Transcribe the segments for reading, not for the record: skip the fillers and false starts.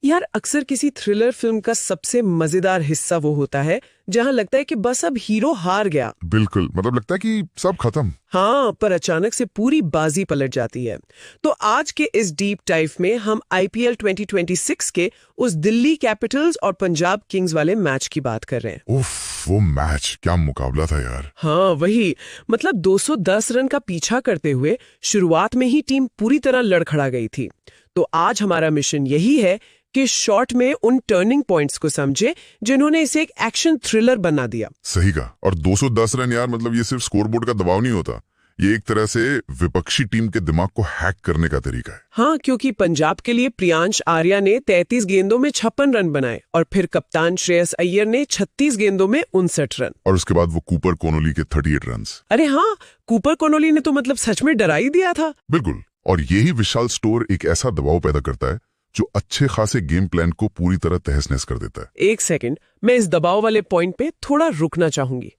यार अक्सर किसी थ्रिलर फिल्म का सबसे मजेदार हिस्सा वो होता है जहां लगता है कि बस अब हीरो हार गया। बिल्कुल, मतलब लगता है कि सब खत्म। हाँ, पर अचानक से पूरी बाजी पलट जाती है। तो आज के इस डीप डाइव में हम आईपीएल 2026 के उस दिल्ली कैपिटल्स और पंजाब किंग्स वाले मैच की बात कर रहे हैं। उफ, वो मैच क्या मुकाबला था यार। हाँ वही, मतलब 210 रन का पीछा करते हुए शुरुआत में ही टीम पूरी तरह लड़खड़ा गई थी। तो आज हमारा मिशन यही है कि शॉर्ट में उन टर्निंग पॉइंट्स को समझे जिन्होंने इसे एक एक्शन थ्रिलर बना दिया। सही कहा। और 210 रन यार, मतलब ये सिर्फ स्कोरबोर्ड का दबाव नहीं होता, ये एक तरह से विपक्षी टीम के दिमाग को हैक करने का तरीका है। हाँ, क्योंकि पंजाब के लिए प्रियांश आर्या ने 33 गेंदों में 56 रन बनाए और फिर कप्तान श्रेयस अय्यर ने 36 गेंदों में 59 रन। और उसके बाद वो कूपर कोनोली के 38 रन। अरे हाँ, कूपर कोनोली ने तो मतलब सच में डरा ही दिया था। बिल्कुल, और यही विशाल स्टोर एक ऐसा दबाव पैदा करता है जो अच्छे खासे गेम प्लान को पूरी तरह तहस नहस कर देता है। एक सेकंड, मैं इस दबाव वाले पॉइंट पे थोड़ा रुकना चाहूंगी।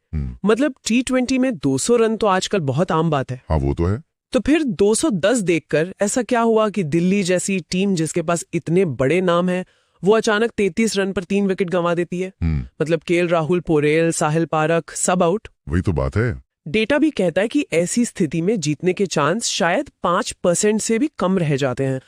मतलब T20 में 200 रन तो आजकल बहुत आम बात है। हाँ वो तो है। तो फिर 210 देखकर ऐसा क्या हुआ कि दिल्ली जैसी टीम जिसके पास इतने बड़े नाम हैं, वो अचानक 33 रन पर 3 विकेट गंवा देती है? मतलब केएल राहुल, पोरेल, साहिल पारख सब आउट। वही तो बात है। डेटा भी कहता है कि ऐसी स्थिति में जीतने के चांस शायद 5% से भी कम रह जाते हैं।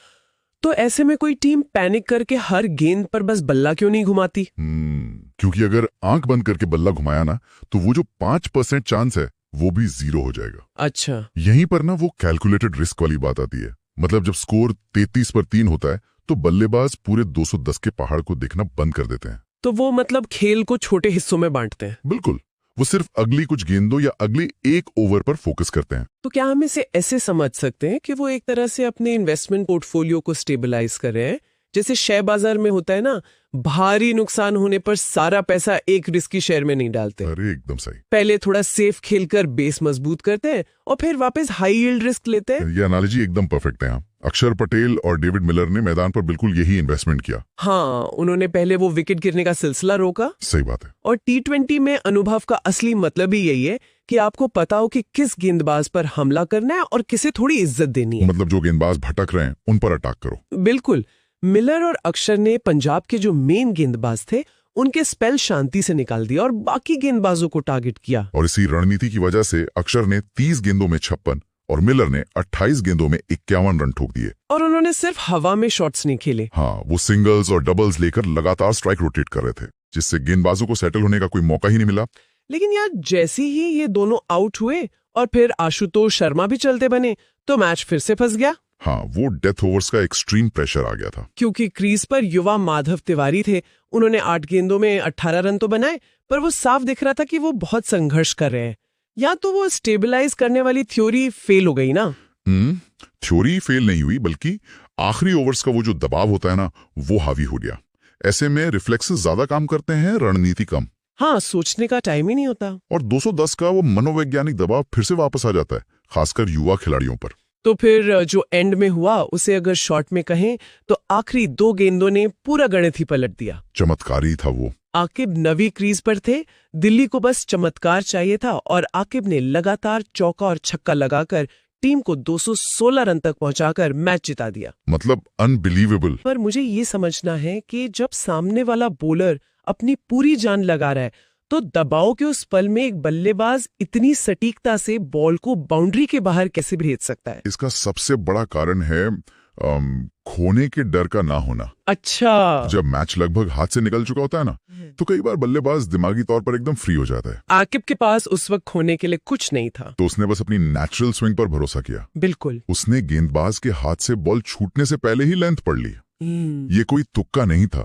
तो ऐसे में कोई टीम पैनिक करके हर गेंद पर बस बल्ला क्यों नहीं घुमाती? क्योंकि अगर आंख बंद करके बल्ला घुमाया ना, तो वो जो 5% चांस है वो भी 0 हो जाएगा। अच्छा, यहीं पर ना वो कैलकुलेटेड रिस्क वाली बात आती है। मतलब जब स्कोर 33 पर 3 होता है तो बल्लेबाज पूरे 210 के पहाड़ को देखना बंद कर देते हैं। तो वो मतलब खेल को छोटे हिस्सों में बांटते हैं। बिल्कुल, वो सिर्फ अगली कुछ गेंदों या अगले एक ओवर पर फोकस करते हैं। तो क्या हम इसे ऐसे समझ सकते हैं कि वो एक तरह से अपने इन्वेस्टमेंट पोर्टफोलियो को स्टेबलाइज कर रहे हैं, जैसे शेयर बाजार में होता है ना, भारी नुकसान होने पर सारा पैसा एक रिस्की शेयर में नहीं डालते। अरे एकदम सही। पहले थोड़ा सेफ खेलकर बेस मजबूत करते हैं और फिर वापस हाई यील्ड रिस्क लेते हैं। ये एनालॉजी एकदम परफेक्ट है। अक्षर पटेल और डेविड मिलर ने मैदान पर बिल्कुल यही इन्वेस्टमेंट किया। हाँ, उन्होंने पहले वो विकेट गिरने का सिलसिला रोका। सही बात है। और T20 में अनुभव का असली मतलब ही यही है कि आपको पता हो कि किस गेंदबाज पर हमला करना है और किसे थोड़ी इज्जत देनी है। मतलब जो गेंदबाज भटक रहे हैं उन पर अटैक करो। बिल्कुल, मिलर और अक्षर ने पंजाब के जो मेन गेंदबाज थे उनके स्पेल शांति से निकाल दिया और बाकी गेंदबाजों को टारगेट किया। और इसी रणनीति की वजह से अक्षर ने 30 गेंदों में 56 और मिलर ने 28 गेंदों में 51 रन ठोक दिए। और उन्होंने सिर्फ हवा में शॉट्स नहीं खेले। हाँ, वो सिंगल्स और डबल्स लेकर लगातार स्ट्राइक रोटेट कर रहे थे, जिससे गेंदबाजों को सेटल होने का कोई मौका ही नहीं मिला। लेकिन यार जैसे ही ये दोनों आउट हुए और फिर आशुतोष शर्मा भी चलते बने, तो मैच फिर से फंस गया। हाँ, वो डेथ ओवर्स का एक्सट्रीम प्रेशर आ गया था। क्योंकि क्रीज पर युवा माधव तिवारी थे। उन्होंने 8 गेंदों में 18 रन तो बनाए, पर वो साफ दिख रहा था कि वो बहुत संघर्ष कर रहे हैं। या तो वो स्टेबलाइज करने वाली थ्योरी फेल हो गई ना? थ्योरी फेल नहीं हुई, बल्कि आखिरी ओवर्स का वो जो दबाव होता है ना, वो हावी हो गया। ऐसे में रिफ्लेक्सेस ज्यादा काम करते हैं, रणनीति कम। हाँ, सोचने का टाइम ही नहीं होता। और 210 का वो मनोवैज्ञानिक दबाव फिर से वापस आ जाता है, खासकर युवा खिलाड़ियों पर। तो फिर जो एंड में हुआ उसे अगर शॉर्ट में कहें तो आखिरी 2 गेंदों ने पूरा गणित ही पलट दिया। चमत्कारी था वो। आकिब नवी क्रीज पर थे, दिल्ली को बस चमत्कार चाहिए था और आकिब ने लगातार चौका और छक्का लगाकर टीम को 216 रन तक पहुंचाकर मैच जिता दिया। मतलब अनबिलीवेबल। पर मुझे ये समझना है कि जब सामने वाला बॉलर अपनी पूरी जान लगा रहा है, तो दबाव के उस पल में एक बल्लेबाज इतनी सटीकता से बॉल को बाउंड्री के बाहर कैसे भेज सकता है? इसका सबसे बड़ा कारण है खोने के डर का ना होना। अच्छा, जब मैच लगभग हाथ से निकल चुका होता है ना, तो कई बार बल्लेबाज दिमागी तौर पर एकदम फ्री हो जाता है। आकिब के पास उस वक्त खोने के लिए कुछ नहीं था, तो उसने बस अपनी नेचुरल स्विंग पर भरोसा किया। बिल्कुल, उसने गेंदबाज के हाथ से बॉल छूटने से पहले ही लेंथ पढ़ ली। ये कोई तुक्का नहीं था,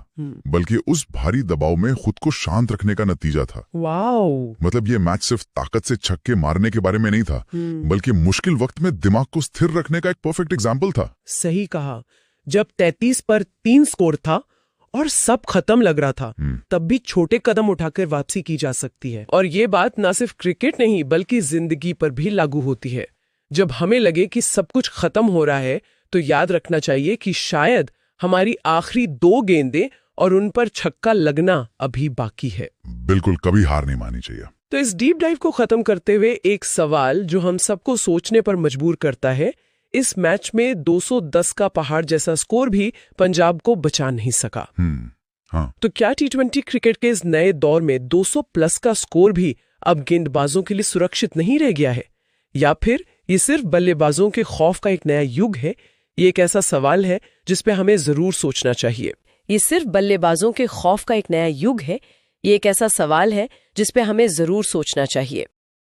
बल्कि उस भारी दबाव में खुद को शांत रखने का नतीजा था। वाओ! मतलब ये मैच सिर्फ ताकत से छक्के मारने के बारे में नहीं था, बल्कि मुश्किल वक्त में दिमाग को स्थिर रखने का एक परफेक्ट एग्जाम्पल था। सही कहा। जब 33 पर 3 स्कोर था और सब खत्म लग रहा था, तब भी छोटे कदम उठाकर वापसी की जा सकती है। और ये बात ना सिर्फ क्रिकेट नहीं बल्कि जिंदगी पर भी लागू होती है। जब हमें लगे कि सब कुछ खत्म हो रहा है, तो याद रखना चाहिए कि शायद हमारी आखिरी 2 गेंदें और उन पर छक्का लगना अभी बाकी है। बिल्कुल, कभी हार नहीं माननी चाहिए। तो इस डीप डाइव को खत्म करते हुए एक सवाल जो हम सबको सोचने पर मजबूर करता है, इस मैच में 210 का पहाड़ जैसा स्कोर भी पंजाब को बचा नहीं सका। हाँ। तो क्या टी20 क्रिकेट के इस नए दौर में 200 प्लस का स्कोर भी अब गेंदबाजों के लिए सुरक्षित नहीं रह गया है, या फिर ये सिर्फ बल्लेबाजों के खौफ का एक नया युग है? ये एक ऐसा सवाल है जिस पे हमें जरूर सोचना चाहिए। ये सिर्फ बल्लेबाजों के खौफ का एक नया युग है, ये एक ऐसा सवाल है जिस पे हमें जरूर सोचना चाहिए।